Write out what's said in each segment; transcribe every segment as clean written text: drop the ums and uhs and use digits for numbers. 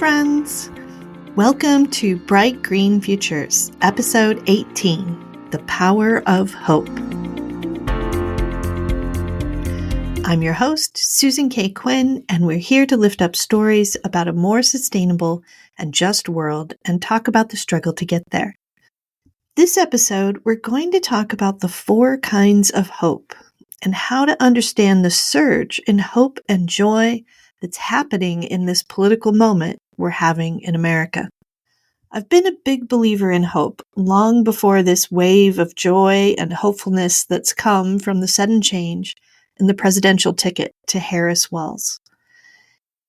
friends! Welcome to Bright Green Futures, Episode 18, The Power of Hope. I'm your host, Susan K. Quinn, and we're here to lift up stories about a more sustainable and just world and talk about the struggle to get there. This episode, we're going to talk about the 4 kinds of hope and how to understand the surge in hope and joy that's happening in this political moment we're having in America. I've been a big believer in hope long before this wave of joy and hopefulness that's come from the sudden change in the presidential ticket to Harris-Wells.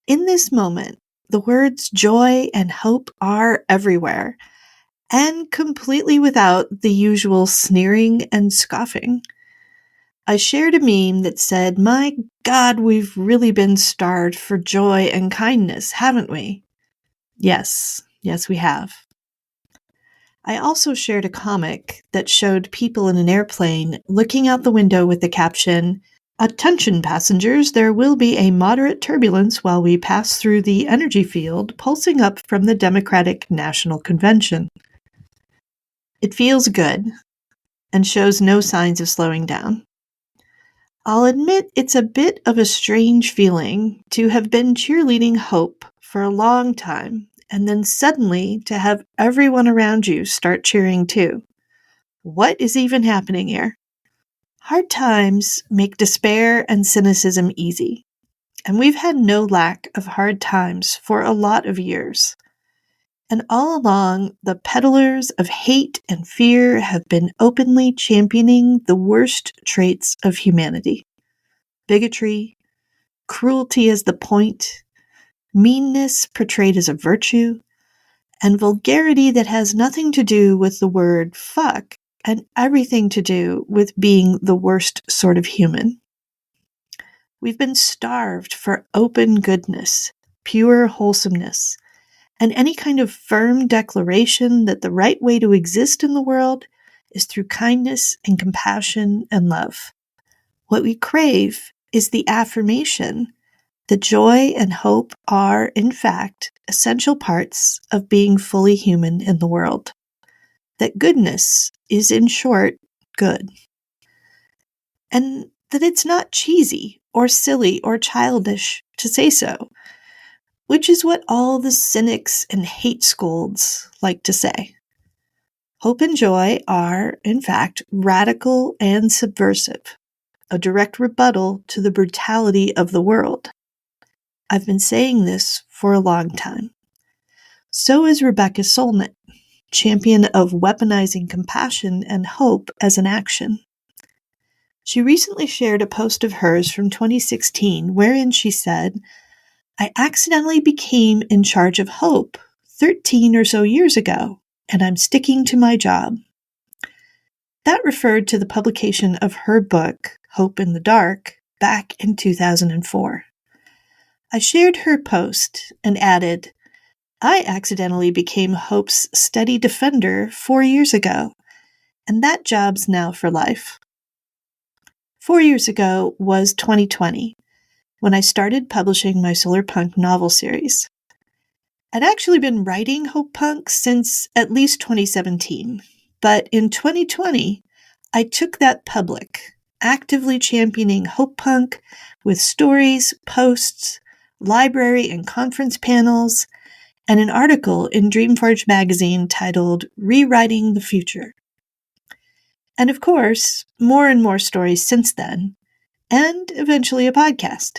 In this moment, the words joy and hope are everywhere, and completely without the usual sneering and scoffing. I shared a meme that said, "My God, we've really been starved for joy and kindness, haven't we?" Yes, we have. I also shared a comic that showed people in an airplane looking out the window with the caption, "Attention passengers, there will be a moderate turbulence while we pass through the energy field pulsing up from the Democratic National Convention." It feels good and shows no signs of slowing down. I'll admit it's a bit of a strange feeling to have been cheerleading hope for a long time and then suddenly to have everyone around you start cheering too. What is even happening here? Hard times make despair and cynicism easy, and we've had no lack of hard times for a lot of years. And all along, the peddlers of hate and fear have been openly championing the worst traits of humanity. Bigotry, cruelty as the point, meanness portrayed as a virtue, and vulgarity that has nothing to do with the word fuck and everything to do with being the worst sort of human. We've been starved for open goodness, pure wholesomeness, and any kind of firm declaration that the right way to exist in the world is through kindness and compassion and love. What we crave is the affirmation that joy and hope are, in fact, essential parts of being fully human in the world. That goodness is, in short, good. And that it's not cheesy or silly or childish to say so, which is what all the cynics and hate scolds like to say. Hope and joy are, in fact, radical and subversive, a direct rebuttal to the brutality of the world. I've been saying this for a long time. So is Rebecca Solnit, champion of weaponizing compassion and hope as an action. She recently shared a post of hers from 2016 wherein she said, "I accidentally became in charge of hope 13 or so years ago, and I'm sticking to my job." That referred to the publication of her book, Hope in the Dark, back in 2004. I shared her post and added, "I accidentally became Hope's steady defender 4 years ago, and that job's now for life." 4 years ago was 2020, when I started publishing my solar punk novel series. I'd actually been writing hope punk since at least 2017, but in 2020, I took that public, actively championing hope punk with stories, posts, library and conference panels, and an article in Dreamforge magazine titled Rewriting the Future. And of course, more and more stories since then, and eventually a podcast.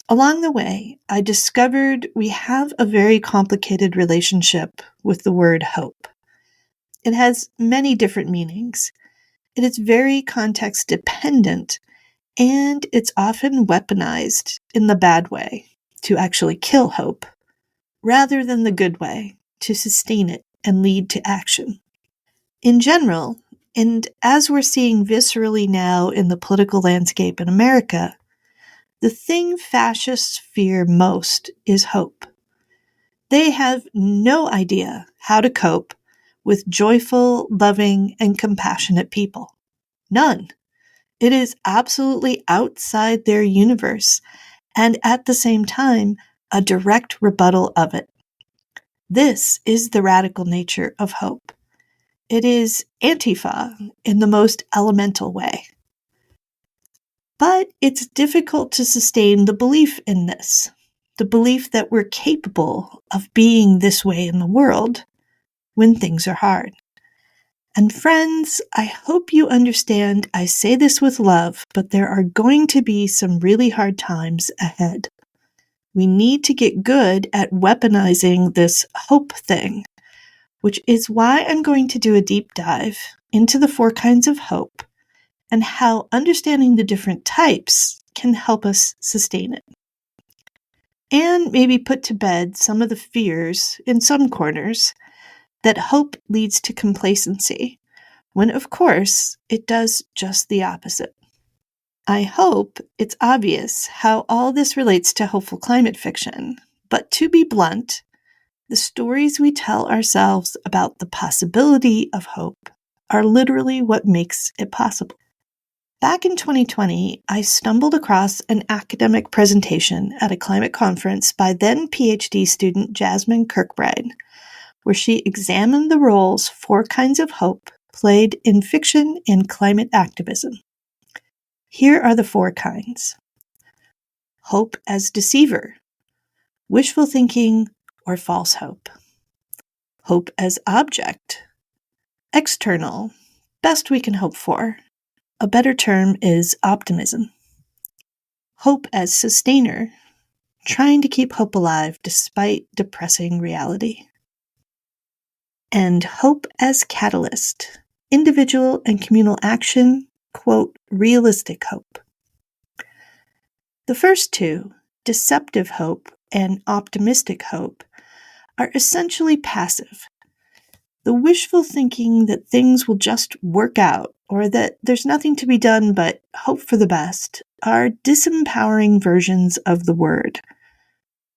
Along the way, I discovered we have a very complicated relationship with the word hope. It has many different meanings. It is very context dependent, and it's often weaponized in the bad way to actually kill hope, rather than the good way to sustain it and lead to action. In general, and as we're seeing viscerally now in the political landscape in America, the thing fascists fear most is hope. They have no idea how to cope with joyful, loving, and compassionate people. None. It is absolutely outside their universe, and at the same time, a direct rebuttal of it. This is the radical nature of hope. It is Antifa in the most elemental way. But it's difficult to sustain the belief in this, the belief that we're capable of being this way in the world when things are hard. And friends, I hope you understand I say this with love, but there are going to be some really hard times ahead. We need to get good at weaponizing this hope thing, which is why I'm going to do a deep dive into the 4 kinds of hope and how understanding the different types can help us sustain it. And maybe put to bed some of the fears in some corners that hope leads to complacency, when of course it does just the opposite. I hope it's obvious how all this relates to hopeful climate fiction, but to be blunt, the stories we tell ourselves about the possibility of hope are literally what makes it possible. Back in 2020, I stumbled across an academic presentation at a climate conference by then PhD student Jasmine Kirkbride, where she examined the roles 4 kinds of hope played in fiction and climate activism. Here are the 4 kinds. Hope as deceiver, wishful thinking or false hope. Hope as object, external, best we can hope for. A better term is optimism. Hope as sustainer, trying to keep hope alive despite depressing reality. And hope as catalyst, individual and communal action, quote, realistic hope. The first 2, deceptive hope and optimistic hope, are essentially passive. The wishful thinking that things will just work out or that there's nothing to be done but hope for the best are disempowering versions of the word.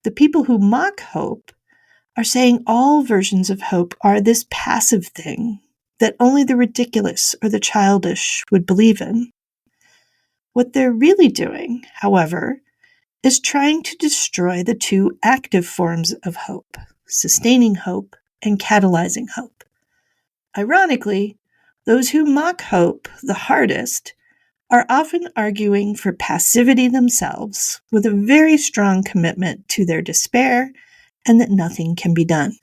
The people who mock hope are saying all versions of hope are this passive thing that only the ridiculous or the childish would believe in. What they're really doing, however, is trying to destroy the 2 active forms of hope, sustaining hope and catalyzing hope. Ironically, those who mock hope the hardest are often arguing for passivity themselves with a very strong commitment to their despair and that nothing can be done.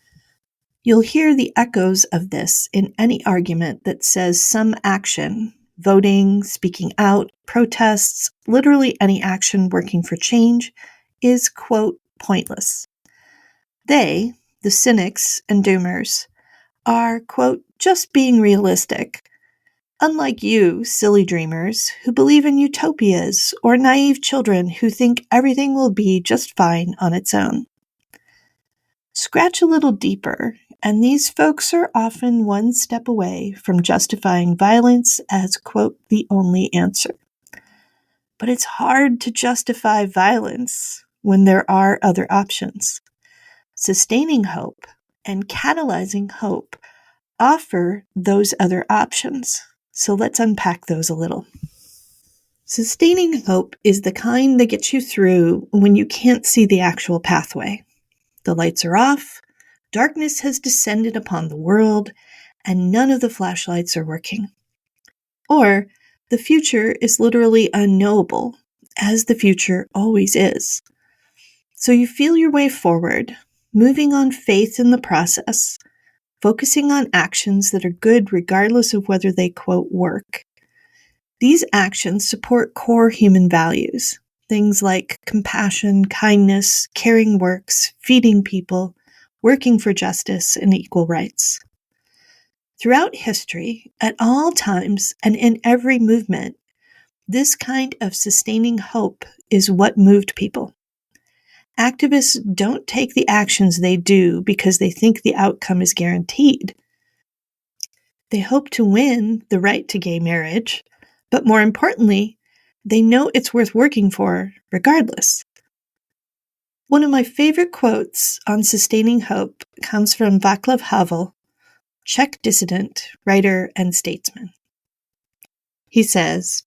You'll hear the echoes of this in any argument that says some action, voting, speaking out, protests, literally any action working for change, is, quote, pointless. They, the cynics and doomers, are, quote, just being realistic. Unlike you, silly dreamers, who believe in utopias, or naive children who think everything will be just fine on its own. Scratch a little deeper, and these folks are often one step away from justifying violence as, quote, the only answer. But it's hard to justify violence when there are other options. Sustaining hope and catalyzing hope offer those other options. So let's unpack those a little. Sustaining hope is the kind that gets you through when you can't see the actual pathway. The lights are off, darkness has descended upon the world, and none of the flashlights are working. Or the future is literally unknowable, as the future always is. So you feel your way forward, moving on faith in the process, focusing on actions that are good regardless of whether they, quote, work. These actions support core human values, things like compassion, kindness, caring works, feeding people, working for justice and equal rights. Throughout history, at all times and in every movement, this kind of sustaining hope is what moved people. Activists don't take the actions they do because they think the outcome is guaranteed. They hope to win the right to gay marriage, but more importantly, they know it's worth working for regardless. One of my favorite quotes on sustaining hope comes from Václav Havel, Czech dissident, writer, and statesman. He says,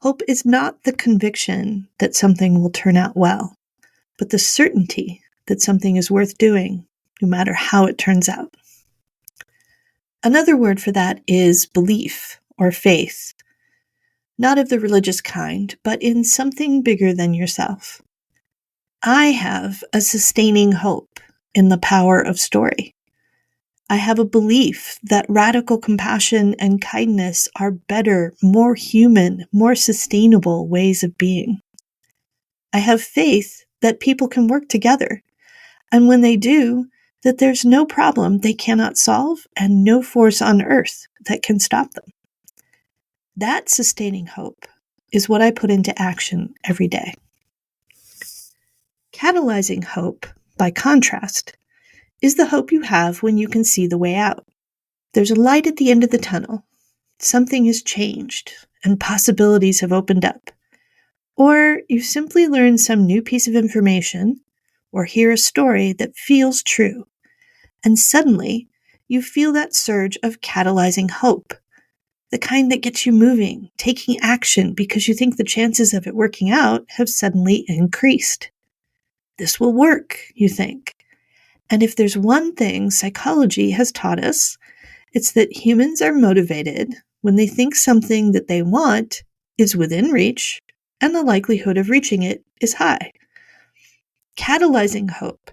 "Hope is not the conviction that something will turn out well, but the certainty that something is worth doing, no matter how it turns out. Another word for that is belief or faith, not of the religious kind, but in something bigger than yourself. I have a sustaining hope in the power of story. I have a belief that radical compassion and kindness are better, more human, more sustainable ways of being. I have faith that people can work together, and when they do, that there's no problem they cannot solve and no force on earth that can stop them. That sustaining hope is what I put into action every day. Catalyzing hope, by contrast, is the hope you have when you can see the way out. There's a light at the end of the tunnel. Something has changed, and possibilities have opened up. Or you simply learn some new piece of information, or hear a story that feels true, and suddenly you feel that surge of catalyzing hope, the kind that gets you moving, taking action because you think the chances of it working out have suddenly increased. This will work, you think. And if there's one thing psychology has taught us, it's that humans are motivated when they think something that they want is within reach and the likelihood of reaching it is high. Catalyzing hope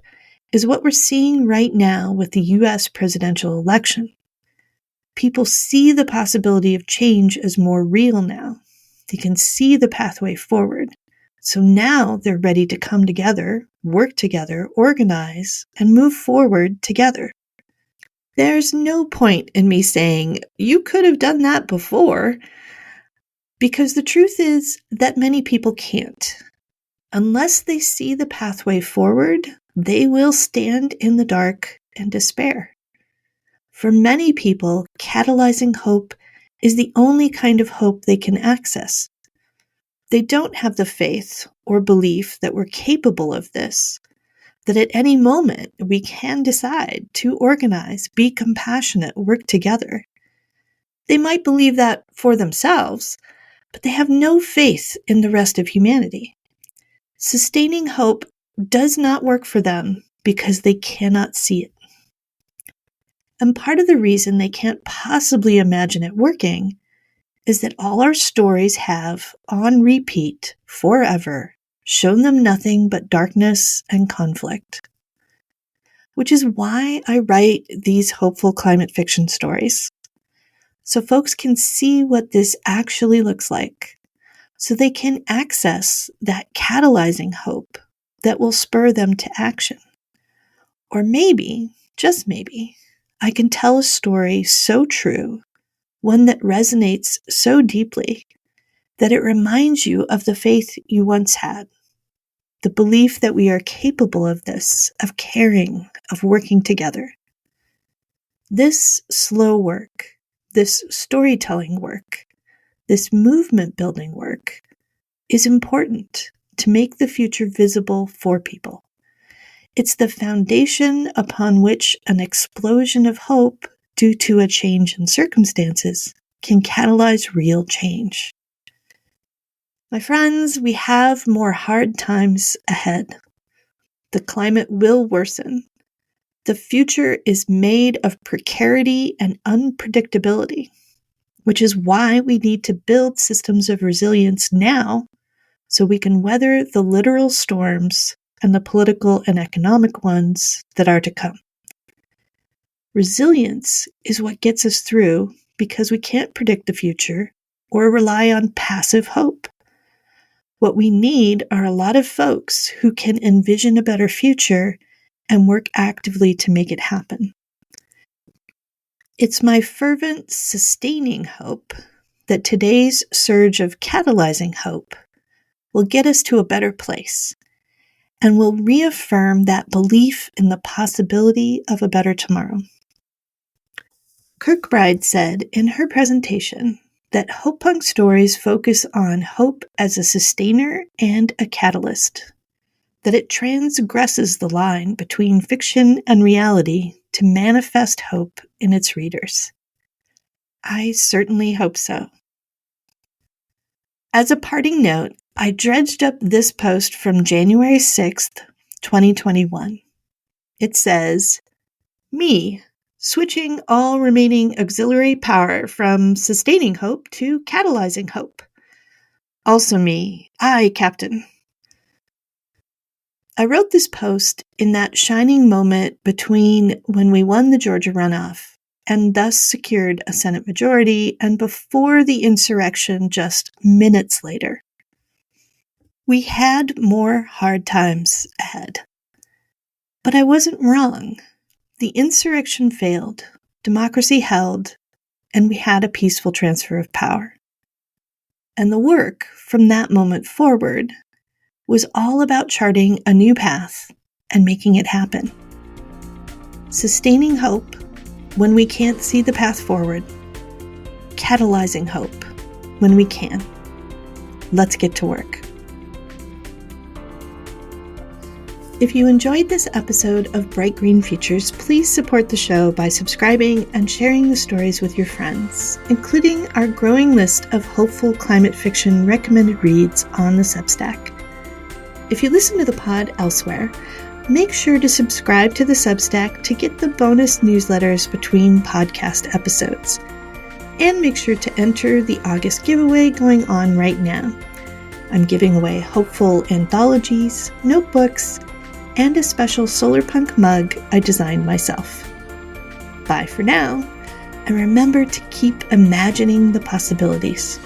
is what we're seeing right now with the US presidential election. People see the possibility of change as more real now. They can see the pathway forward. So now they're ready to come together, work together, organize, and move forward together. There's no point in me saying, you could have done that before, because the truth is that many people can't. Unless they see the pathway forward, they will stand in the dark and despair. For many people, catalyzing hope is the only kind of hope they can access. They don't have the faith or belief that we're capable of this, that at any moment we can decide to organize, be compassionate, work together. They might believe that for themselves, but they have no faith in the rest of humanity. Sustaining hope does not work for them because they cannot see it. And part of the reason they can't possibly imagine it working is that all our stories have, on repeat, forever, shown them nothing but darkness and conflict. Which is why I write these hopeful climate fiction stories. So folks can see what this actually looks like. So they can access that catalyzing hope that will spur them to action. Or maybe, just maybe, I can tell a story so true, one that resonates so deeply, that it reminds you of the faith you once had, the belief that we are capable of this, of caring, of working together. This slow work, this storytelling work, this movement building work is important to make the future visible for people. It's the foundation upon which an explosion of hope due to a change in circumstances can catalyze real change. My friends, we have more hard times ahead. The climate will worsen. The future is made of precarity and unpredictability, which is why we need to build systems of resilience now so we can weather the literal storms and the political and economic ones that are to come. Resilience is what gets us through because we can't predict the future or rely on passive hope. What we need are a lot of folks who can envision a better future and work actively to make it happen. It's my fervent, sustaining hope that today's surge of catalyzing hope will get us to a better place and will reaffirm that belief in the possibility of a better tomorrow. Kirkbride said in her presentation that Hope Punk stories focus on hope as a sustainer and a catalyst, that it transgresses the line between fiction and reality to manifest hope in its readers. I certainly hope so. As a parting note, I dredged up this post from January 6th, 2021. It says, me, switching all remaining auxiliary power from sustaining hope to catalyzing hope. Also me, I, Captain. I wrote this post in that shining moment between when we won the Georgia runoff and thus secured a Senate majority and before the insurrection just minutes later. We had more hard times ahead. But I wasn't wrong. The insurrection failed, democracy held, and we had a peaceful transfer of power. And the work from that moment forward was all about charting a new path and making it happen. Sustaining hope when we can't see the path forward. Catalyzing hope when we can. Let's get to work. If you enjoyed this episode of Bright Green Futures, please support the show by subscribing and sharing the stories with your friends, including our growing list of hopeful climate fiction recommended reads on the Substack. If you listen to the pod elsewhere, make sure to subscribe to the Substack to get the bonus newsletters between podcast episodes. And make sure to enter the August giveaway going on right now. I'm giving away hopeful anthologies, notebooks, and a special solar punk mug I designed myself. Bye for now, and remember to keep imagining the possibilities.